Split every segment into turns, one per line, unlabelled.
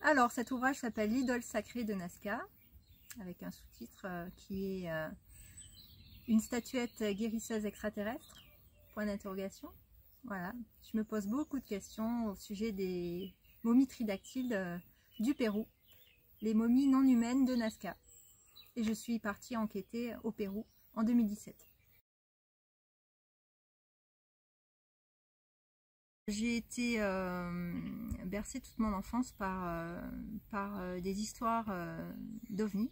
Alors, cet ouvrage s'appelle L'idole sacrée de Nazca, avec un sous-titre qui est une statuette guérisseuse extraterrestre, point d'interrogation. Voilà, je me pose beaucoup de questions au sujet des momies tridactyles du Pérou, les momies non humaines de Nazca. Et je suis partie enquêter au Pérou en 2017. J'ai été bercée toute mon enfance par des histoires d'ovnis,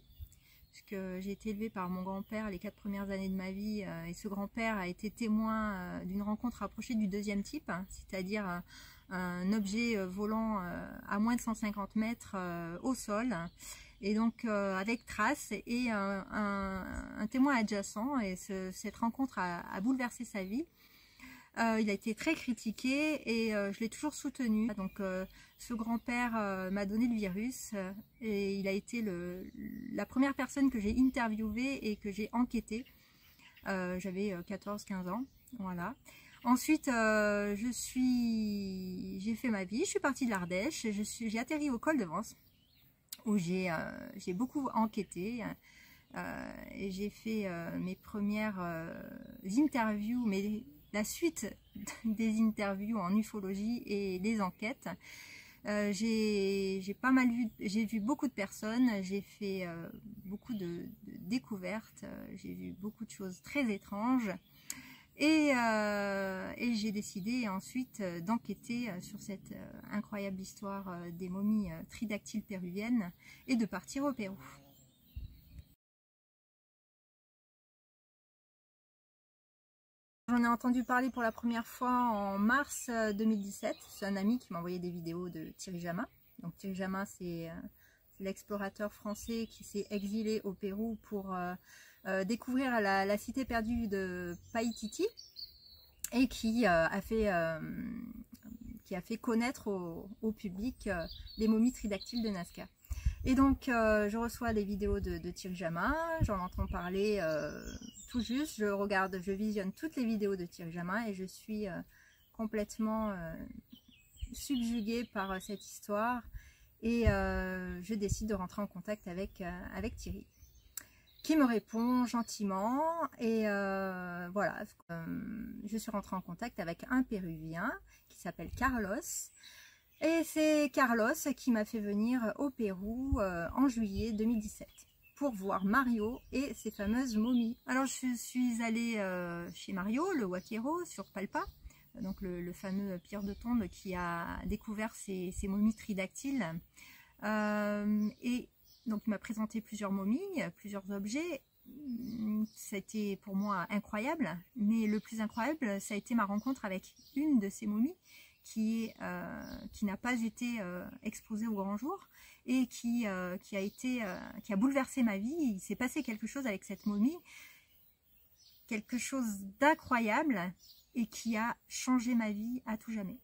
puisque j'ai été élevée par mon grand-père les 4 premières années de ma vie, et ce grand-père a été témoin d'une rencontre rapprochée du deuxième type, c'est-à-dire un objet volant à moins de 150 mètres au sol, et donc avec trace et un témoin adjacent, et cette rencontre a bouleversé sa vie. Il a été très critiqué et je l'ai toujours soutenu. Donc ce grand-père m'a donné le virus et il a été la première personne que j'ai interviewée et que j'ai enquêtée. J'avais 14-15 ans, voilà. Ensuite, j'ai fait ma vie, je suis partie de l'Ardèche, j'ai atterri au col de Vence où j'ai beaucoup enquêté. Et j'ai fait mes premières interviews, mais la suite des interviews en ufologie et des enquêtes. J'ai vu beaucoup de personnes, j'ai fait beaucoup de découvertes, j'ai vu beaucoup de choses très étranges. Et j'ai décidé ensuite d'enquêter sur cette incroyable histoire des momies tridactyles péruviennes et de partir au Pérou. J'en ai entendu parler pour la première fois en mars 2017. C'est un ami qui m'a envoyé des vidéos de Thierry Jamin. Donc Thierry Jamin, c'est l'explorateur français qui s'est exilé au Pérou pour découvrir la cité perdue de Paititi et qui a fait connaître au public les momies tridactyles de Nazca. Et donc je reçois des vidéos de Thierry Jamin, j'en entends parler tout juste, je visionne toutes les vidéos de Thierry Jamin et je suis complètement subjuguée par cette histoire et je décide de rentrer en contact avec Thierry, qui me répond gentiment et voilà, je suis rentrée en contact avec un Péruvien qui s'appelle Carlos. Et c'est Carlos qui m'a fait venir au Pérou en juillet 2017 pour voir Mario et ses fameuses momies. Alors je suis allée chez Mario, le Huaquero, sur Palpa, donc le fameux pierre de tombe qui a découvert ces momies tridactyles. Et donc il m'a présenté plusieurs momies, plusieurs objets. C'était pour moi incroyable, mais le plus incroyable, ça a été ma rencontre avec une de ces momies qui n'a pas été exposée au grand jour et qui a bouleversé ma vie. Il s'est passé quelque chose avec cette momie, quelque chose d'incroyable et qui a changé ma vie à tout jamais.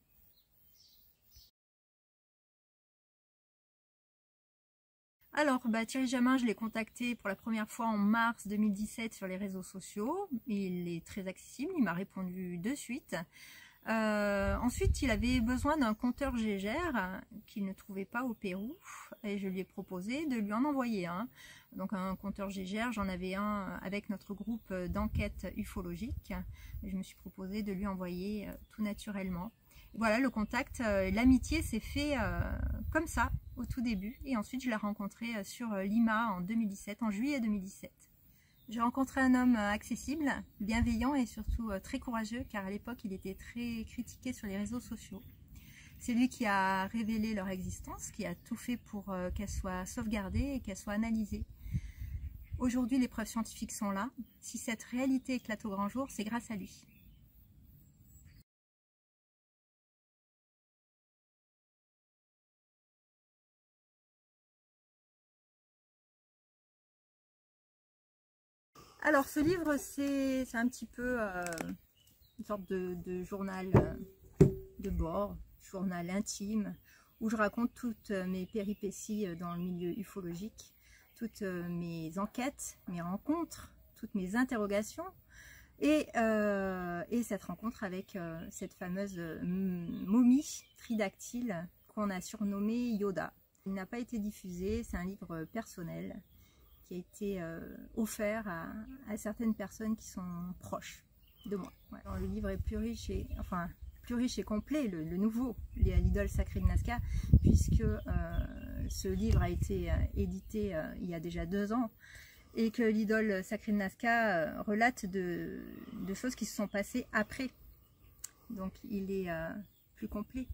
Alors, Thierry Jamin, je l'ai contacté pour la première fois en mars 2017 sur les réseaux sociaux. Il est très accessible, il m'a répondu de suite. Ensuite, il avait besoin d'un compteur Gégère qu'il ne trouvait pas au Pérou et je lui ai proposé de lui en envoyer un. Donc un compteur Gégère, j'en avais un avec notre groupe d'enquête ufologique. Et je me suis proposé de lui envoyer tout naturellement. Et voilà, le contact, l'amitié s'est fait comme ça au tout début et ensuite je l'ai rencontré sur Lima en 2017, en juillet 2017. J'ai rencontré un homme accessible, bienveillant et surtout très courageux, car à l'époque il était très critiqué sur les réseaux sociaux. C'est lui qui a révélé leur existence, qui a tout fait pour qu'elle soit sauvegardée et qu'elle soit analysée. Aujourd'hui, les preuves scientifiques sont là. Si cette réalité éclate au grand jour, c'est grâce à lui. Alors ce livre, c'est un petit peu une sorte de journal de bord, journal intime, où je raconte toutes mes péripéties dans le milieu ufologique, toutes mes enquêtes, mes rencontres, toutes mes interrogations, et cette rencontre avec cette fameuse momie tridactyle qu'on a surnommée Yoda. Il n'a pas été diffusé, c'est un livre personnel qui a été offert à certaines personnes qui sont proches de moi. Ouais. Alors, le livre est plus riche et, plus riche et complet, le nouveau, l'idole sacrée de Nazca, puisque ce livre a été édité il y a déjà 2 ans, et que l'idole sacrée de Nazca relate de choses qui se sont passées après. Donc il est plus complet.